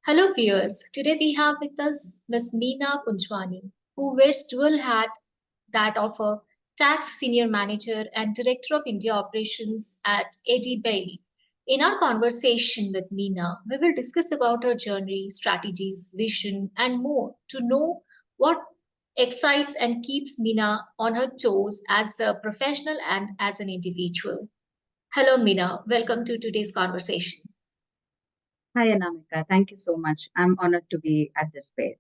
Hello viewers, today we have with us Ms. Meena Punjwani, who wears dual hat that of a tax senior manager and director of India operations at Eide. In our conversation with Meena, we will discuss about her journey, strategies, vision, and more to know what excites and keeps Meena on her toes as a professional and as an individual. Hello Meena, welcome to today's conversation. Hi, Anamika. Thank you so much. I'm honored to be at this space.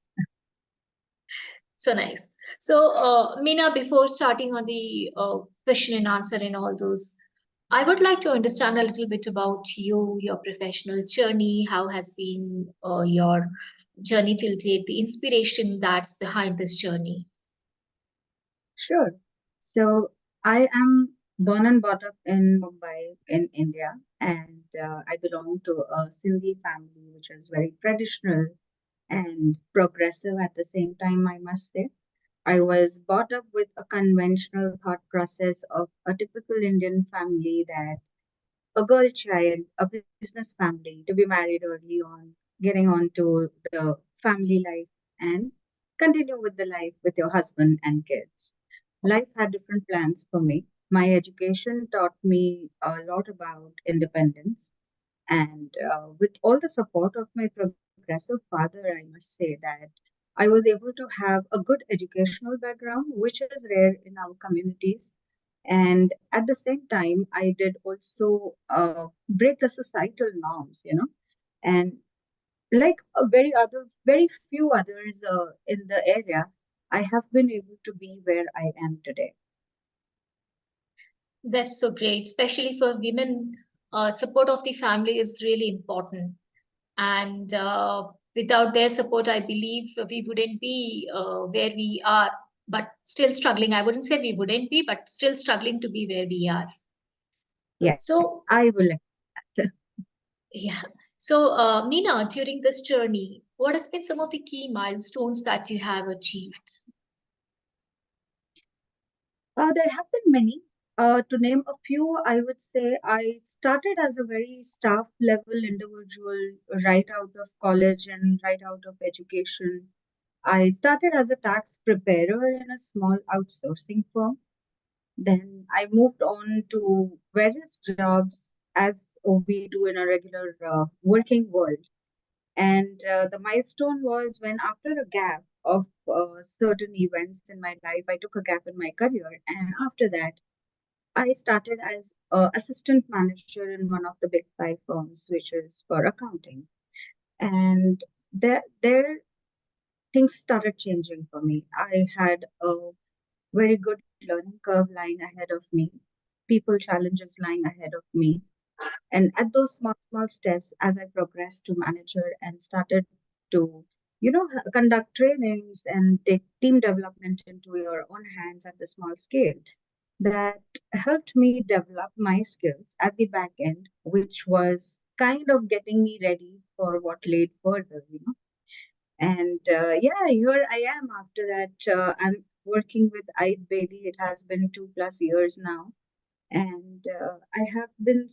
So nice. So, Meena, before starting on the question and answer and all those, I would like to understand a little bit about you, your professional journey, how has been your journey till date, the inspiration that's behind this journey. Sure. So, I am born and brought up in Mumbai, in India, and I belong to a Sindhi family, which is very traditional and progressive at the same time, I must say. I was brought up with a conventional thought process of a typical Indian family that a girl child, a business family, to be married early on, getting on to the family life, and continue with the life with your husband and kids. Life had different plans for me. My education taught me a lot about independence, and with all the support of my progressive father, I must say that I was able to have a good educational background, which is rare in our communities. And at the same time, I did also break the societal norms, and like very few others in the area, I have been able to be where I am today. That's so great, especially for women. Support of the family is really important, and without their support, I believe we wouldn't be where we are. But still struggling. I wouldn't say we wouldn't be, but still struggling to be where we are. Yes, So I will accept. yeah. So, Meena, during this journey, what has been some of the key milestones that you have achieved? There have been many. To name a few, I would say I started as a very staff level individual right out of college and right out of education. I started as a tax preparer in a small outsourcing firm. Then I moved on to various jobs as we do in a regular working world. And the milestone was when, after a gap of certain events in my life, I took a gap in my career. And after that, I started as assistant manager in one of the big five firms, which is for accounting. And there things started changing for me. I had a very good learning curve lying ahead of me, people challenges lying ahead of me. And at those small steps, as I progressed to manager and started to, conduct trainings and take team development into your own hands at the small scale, that helped me develop my skills at the back end, which was kind of getting me ready for what laid further. And yeah, here I am after that. I'm working with Eide Bailey. It has been 2+ years now. And I have been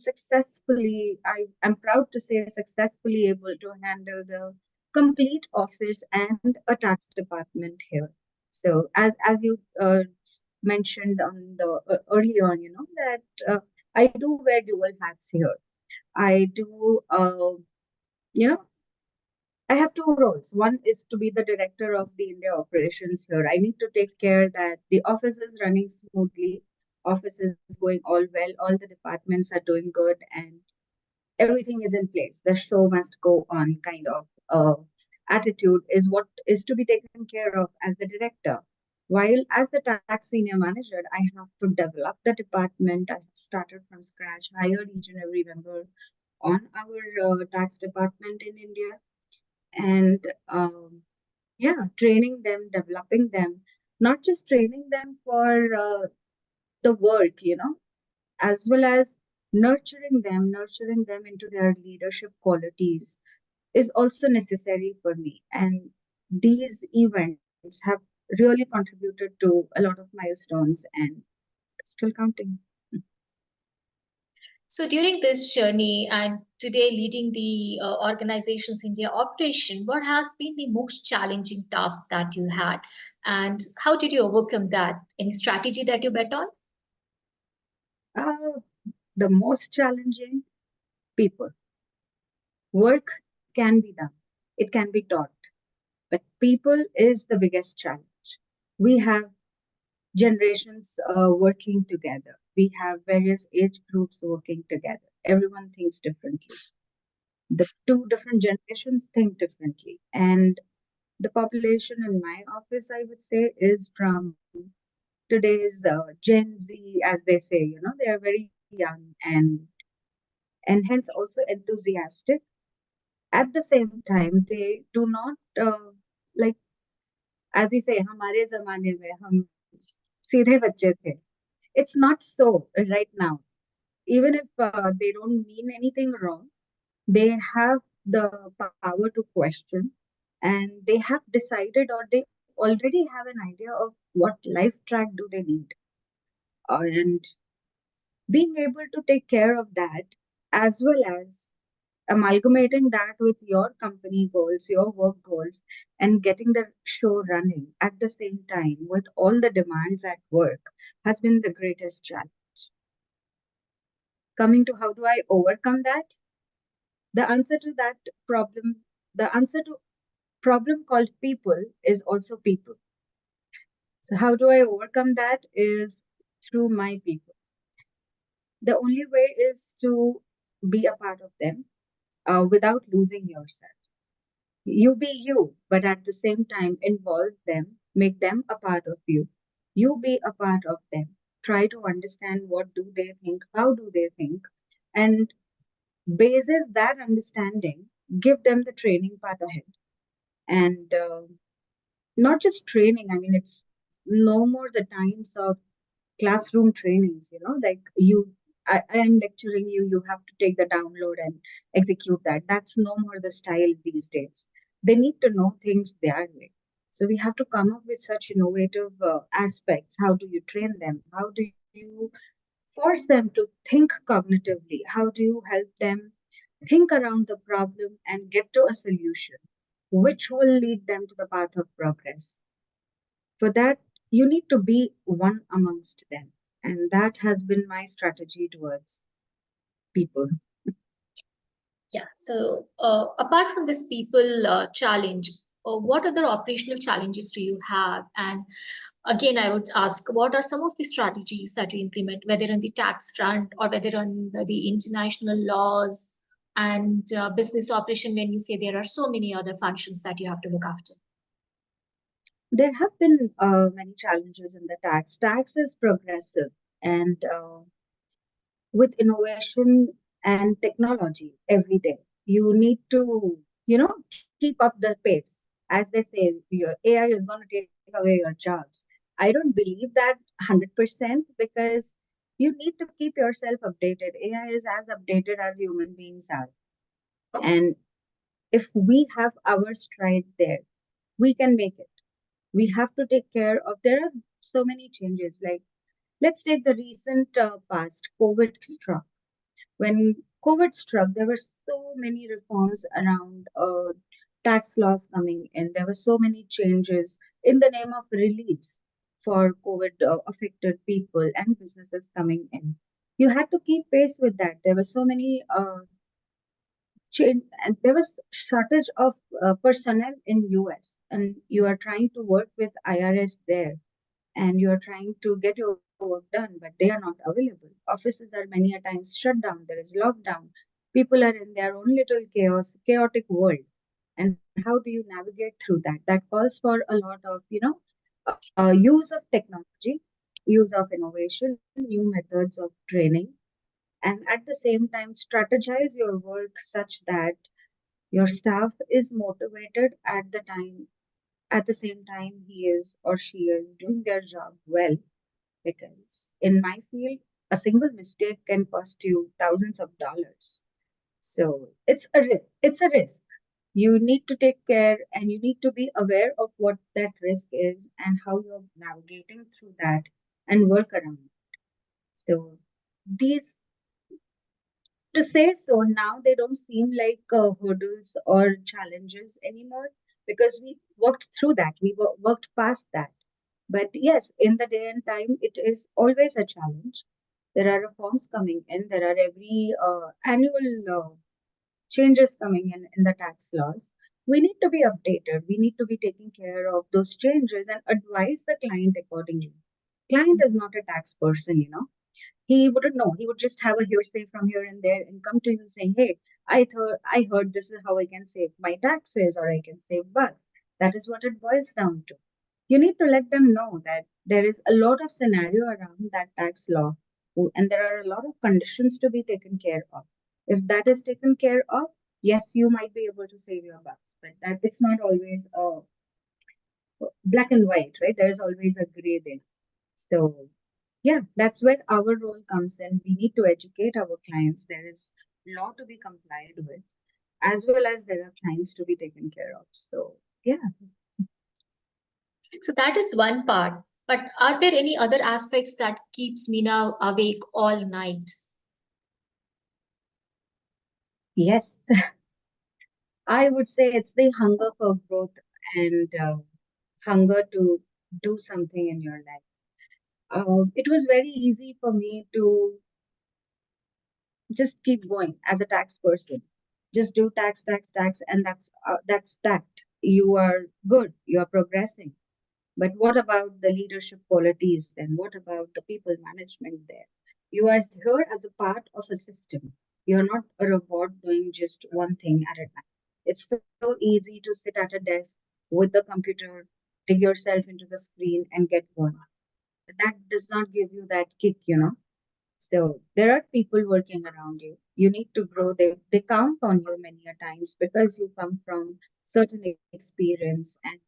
I'm proud to say, successfully able to handle the complete office and a tax department here. So as you mentioned on the early on, that I do wear dual hats here. I do, you know, I have two roles. One is to be the director of the India operations here. I need to take care that the office is running smoothly, office is going all well, all the departments are doing good, and everything is in place. The show must go on kind of attitude is what is to be taken care of as the director. While as the tax senior manager, I have to develop the department. I have started from scratch, hired each and every member on our tax department in India, and yeah, training them, developing them, not just training them for the work, as well as nurturing them into their leadership qualities is also necessary for me. And these events have really contributed to a lot of milestones and still counting. So during this journey and today leading the organization's India operation, what has been the most challenging task that you had, and how did you overcome that? Any strategy that you bet on? Uh, the most challenging people. Work can be done, it can be taught, but people is the biggest challenge. We have generations working together, we have various age groups working together. Everyone thinks differently. The two different generations think differently. And the population in my office, I would say, is from today's Gen Z, as they say. They are very young and hence also enthusiastic. At the same time, they do not like, as we say, हमारे ज़माने में हम सीधे बच्चे थे. It's not so right now. Even if they don't mean anything wrong, they have the power to question, and they have decided or they already have an idea of what life track do they need. And being able to take care of that, as well as amalgamating that with your company goals, your work goals, and getting the show running at the same time with all the demands at work has been the greatest challenge. Coming to how do I overcome that? The answer to that problem, the answer to problem called people is also people. So how do I overcome that is through my people. The only way is to be a part of them without losing yourself. You be you, but at the same time, involve them, make them a part of you. You be a part of them. Try to understand what do they think, how do they think, and basis that understanding, give them the training path ahead. And not just training, I mean, it's no more the times of classroom trainings, like I am lecturing you, you have to take the download and execute that. That's no more the style these days. They need to know things their way. So we have to come up with such innovative aspects. How do you train them? How do you force them to think cognitively? How do you help them think around the problem and get to a solution, which will lead them to the path of progress? For that, you need to be one amongst them. And that has been my strategy towards people. Yeah. So apart from this people challenge, what other operational challenges do you have? And again, I would ask, what are some of the strategies that you implement, whether on the tax front or whether on the international laws and business operation, when you say there are so many other functions that you have to look after? There have been many challenges in the tax. Tax is progressive, and with innovation and technology every day, you need to, keep up the pace. As they say, your AI is going to take away your jobs. I don't believe that 100% because you need to keep yourself updated. AI is as updated as human beings are. And if we have our stride there, we can make it. We have to take care of, there are so many changes. Like, let's take the recent past, COVID struck. When COVID struck, there were so many reforms around tax laws coming in. There were so many changes in the name of reliefs for COVID affected people and businesses coming in. You had to keep pace with that. There were so many change, and there was shortage of personnel in US, and you are trying to work with IRS there, and you are trying to get your work done, but they are not available. Offices are many a times shut down. There is lockdown. People are in their own little chaotic world. And how do you navigate through that? That calls for a lot of, use of technology, use of innovation, new methods of training, and at the same time, strategize your work such that your staff is motivated at the same time he is or she is doing their job well, because in my field, a single mistake can cost you thousands of dollars. So it's a risk. You need to take care and you need to be aware of what that risk is and how you're navigating through that and work around it. So these To say so, now they don't seem like hurdles or challenges anymore because we worked through that, worked past that. But yes, in the day and time, it is always a challenge. There are reforms coming in, there are every annual changes coming in the tax laws. We need to be updated, we need to be taking care of those changes and advise the client accordingly. Client is not a tax person, he wouldn't know. He would just have a hearsay from here and there and come to you saying, "Hey, I heard this is how I can save my taxes or I can save bucks." That is what it boils down to. You need to let them know that there is a lot of scenario around that tax law, and there are a lot of conditions to be taken care of. If that is taken care of, yes, you might be able to save your bucks, but that it's not always black and white, right? There is always a gray there. So yeah, that's where our role comes in. We need to educate our clients. There is law to be complied with, as well as there are clients to be taken care of. So yeah, So that is one part. But are there any other aspects that keeps Meena awake all night? yes, I would say it's the hunger for growth and hunger to do something in your life. It was very easy for me to just keep going as a tax person. Just do tax, tax, tax, and that's that. You are good. You are progressing. But what about the leadership qualities then? What about the people management there? You are here as a part of a system. You're not a robot doing just one thing at a time. It's so easy to sit at a desk with the computer, dig yourself into the screen, and get going. That does not give you that kick. So there are people working around you. You need to grow. They count on you many a times because you come from certain experience and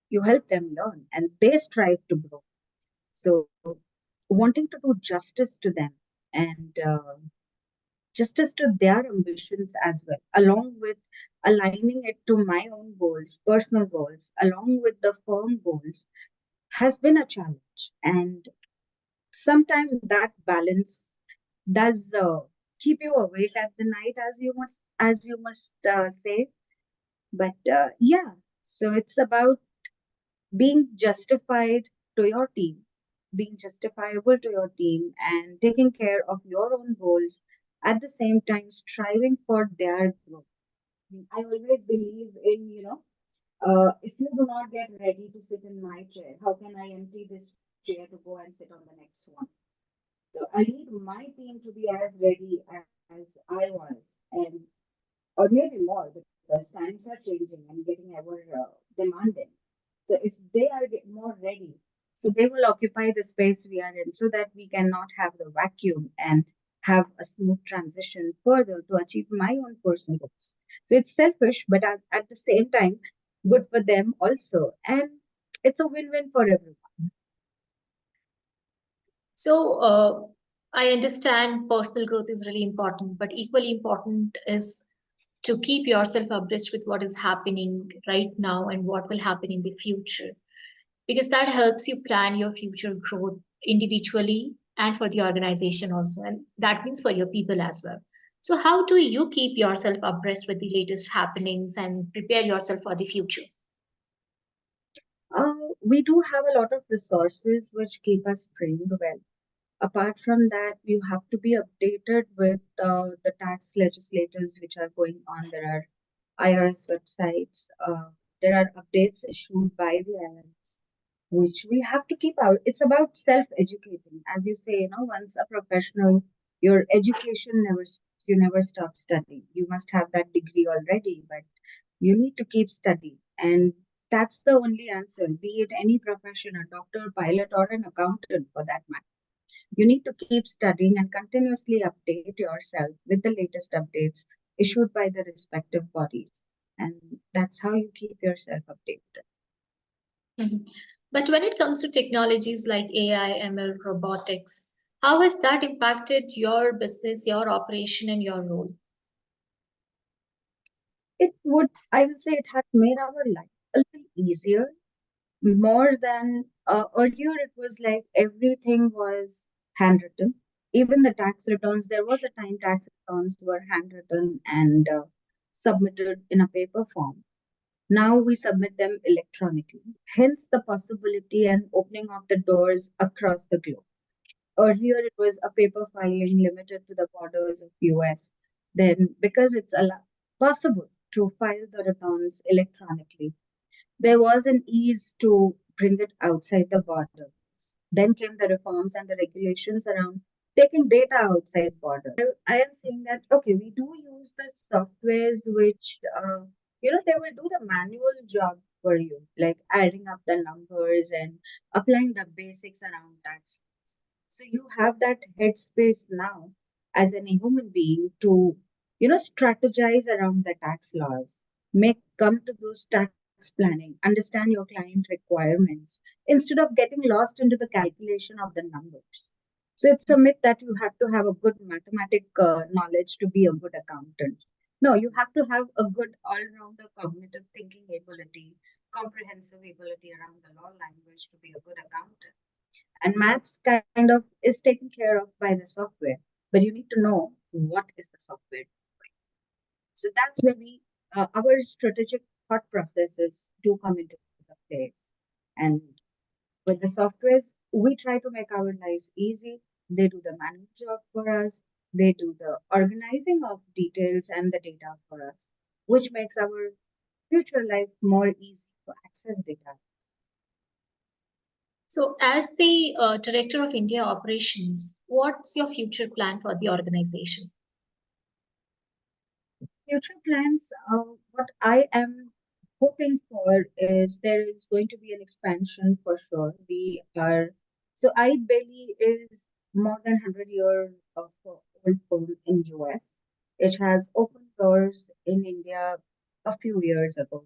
you help them learn and they strive to grow. So wanting to do justice to them and justice to their ambitions as well, along with aligning it to my own goals, personal goals, along with the firm goals, has been a challenge. And sometimes that balance does keep you awake at the night, as you must say. But yeah, so it's about being justified to your team, being justifiable to your team, and taking care of your own goals at the same time striving for their growth. I always believe in, if you do not get ready to sit in my chair, how can I empty this chair to go and sit on the next one? So I need my team to be as ready as I was, and or maybe more because times are changing and getting ever demanding. So if they are more ready, so they will occupy the space we are in so that we cannot have the vacuum and have a smooth transition further to achieve my own personal goals. So it's selfish, but at the same time, good for them also. And it's a win-win for everyone. So I understand personal growth is really important, but equally important is to keep yourself abreast with what is happening right now and what will happen in the future, because that helps you plan your future growth individually and for the organization also, and that means for your people as well. So how do you keep yourself abreast with the latest happenings and prepare yourself for the future? We do have a lot of resources which keep us trained well. Apart from that, you have to be updated with the tax legislators which are going on. There are IRS websites. There are updates issued by the IRS, which we have to keep out. It's about self-educating. As you say, once a professional, your education never stops. You never stop studying. You must have that degree already, but you need to keep studying. And that's the only answer, be it any profession, a doctor, pilot, or an accountant for that matter. You need to keep studying and continuously update yourself with the latest updates issued by the respective bodies. And that's how you keep yourself updated. Mhm. But when it comes to technologies like AI, ML, robotics, how has that impacted your business, your operation, and your role? I would say it has made our life a little easier, more than earlier. It was like everything was handwritten. Even the tax returns, there was a time tax returns were handwritten and submitted in a paper form. Now we submit them electronically, hence the possibility and opening of the doors across the globe. Earlier, it was a paper filing limited to the borders of US. Then, because it's possible to file the returns electronically, there was an ease to bring it outside the borders. Then came the reforms and the regulations around taking data outside borders. I am saying that, okay, we do use the softwares which, they will do the manual job for you, like adding up the numbers and applying the basics around tax. So you have that headspace now as a human being to, strategize around the tax laws, come to those tax planning, understand your client requirements instead of getting lost into the calculation of the numbers. So it's a myth that you have to have a good mathematic knowledge to be a good accountant. No, you have to have a good all-rounder cognitive thinking ability, comprehensive ability around the law language to be a good accountant. And maths kind of is taken care of by the software, but you need to know what is the software. So that's where our strategic thought processes do come into the place. And with the softwares, we try to make our lives easy. They do the manual job for us. They do the organizing of details and the data for us, which makes our future life more easy to access data. So, as the Director of India Operations, what's your future plan for the organization? Future plans, what I am hoping for is there is going to be an expansion for sure. We are so Eide Bailey is more than 100 years of old firm in US. It has opened doors in India a few years ago,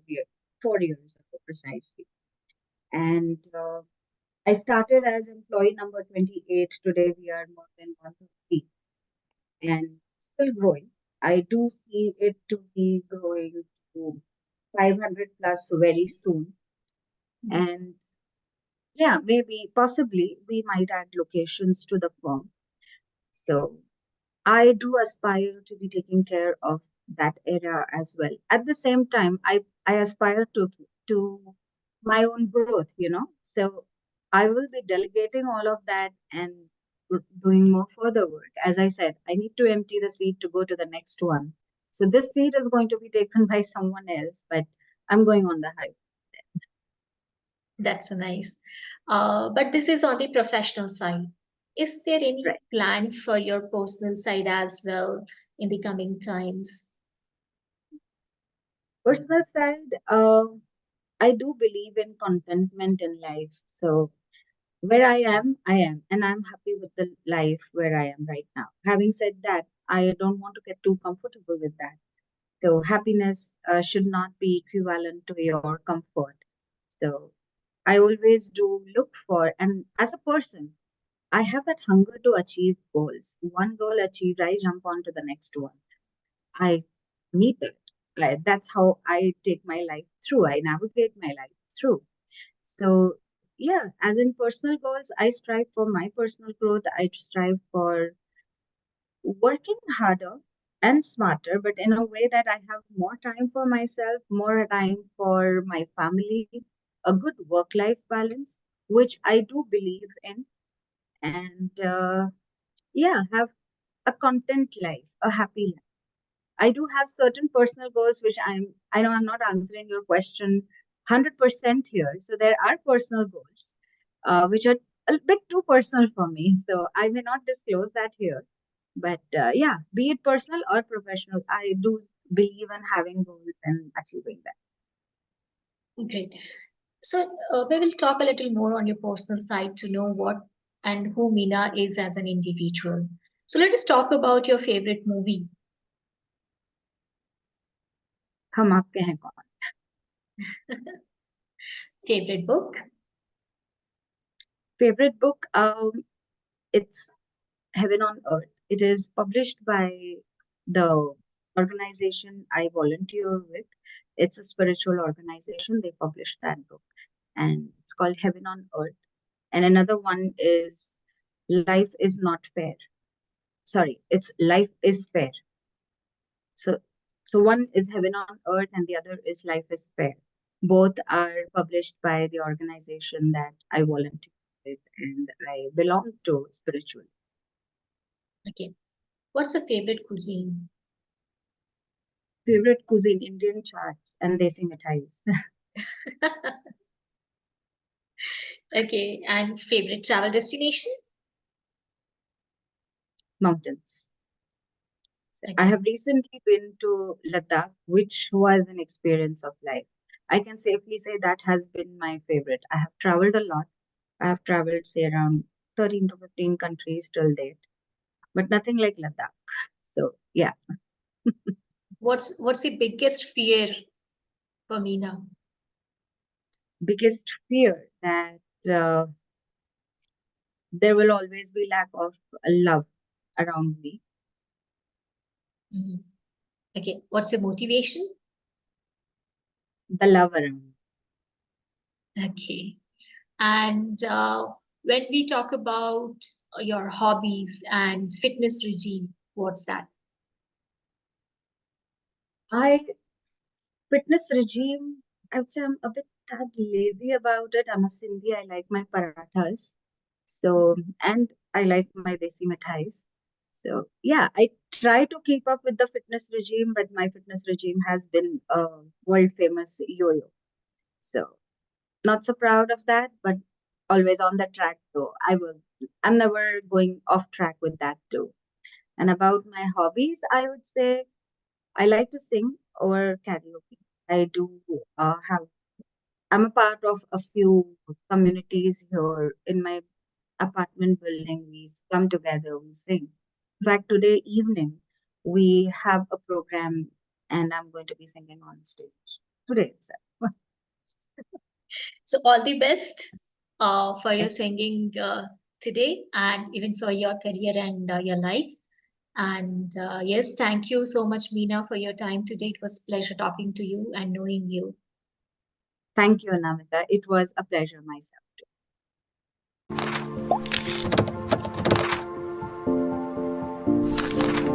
4 years ago precisely. And I started as employee number 28. Today we are more than 150 and still growing. I do see it to be growing to 500 plus very soon. And yeah, maybe possibly we might add locations to the firm. So I do aspire to be taking care of that area as well. At the same time, I aspire to my own growth, So I will be delegating all of that and doing more further work. As I said, I need to empty the seat to go to the next one. So this seat is going to be taken by someone else, but I'm going on the high. That's nice. But this is on the professional side. Is there any Right. plan for your personal side as well in the coming times? Personal side, I do believe in contentment in life. So where I am, and I'm happy with the life where I am right now. Having said that, I don't want to get too comfortable with that. So happiness should not be equivalent to your comfort. So I always do look for, and as a person, I have that hunger to achieve goals. One goal achieved, I jump on to the next one. I need it. Like that's how I take my life through. I navigate my life through. So yeah, as in personal goals, I strive for my personal growth. I strive for working harder and smarter, but in a way that I have more time for myself, more time for my family, a good work-life balance, which I do believe in, and yeah, have a content life, a happy life. I do have certain personal goals, which I know I'm not answering your question 100% here. So there are personal goals, which are a bit too personal for me. So I may not disclose that here. But yeah, be it personal or professional, I do believe in having goals and achieving that. Great. So we will talk a little more on your personal side to know what and who Meena is as an individual. So let us talk about your favorite movie. हम आपके हैं कौन? Favorite book? Favorite book? It's Heaven on Earth. It is published by the organization I volunteer with. It's a spiritual organization. They published that book, and it's called Heaven on Earth. And another one is Life is Not Fair. Sorry, it's Life is Fair. So, so one is Heaven on Earth and the other is Life is Fair. Both are published by the organization that I volunteer with and I belong to spiritually. Okay. What's your favorite cuisine? Favorite cuisine, Indian chaats and desi mithais. Okay. And favorite travel destination? Mountains. So I Okay. have recently been to Ladakh, which was an experience of life. I can safely say that has been my favorite. I have traveled a lot. I have traveled, say, around 13 to 15 countries till date, but nothing like Ladakh. So, yeah, What's the biggest fear for Meena? biggest fear that uh, there will always be lack of love around me. Mhm. Okay. What's your motivation? The love around me. Okay. And when we talk about your hobbies and fitness regime, what's that? I fitness regime, I would say I'm a bit tad lazy about it. I'm a Sindhi. I like my parathas. So, and I like my desi mithais. So, yeah, I try to keep up with the fitness regime, but my fitness regime has been a world famous yo-yo. So, not so proud of that, but always on the track though. I'm never going off track with that too. And about my hobbies, I would say I like to sing or karaoke. I do have, I'm a part of a few communities here in my apartment building. We come together, we sing. In fact, today evening, we have a program and I'm going to be singing on stage today itself. So all the best for your Thank singing today and even for your career and your life. And yes, thank you so much, Meena, for your time today. It was a pleasure talking to you and knowing you. thank you, Anamika. It was a pleasure myself.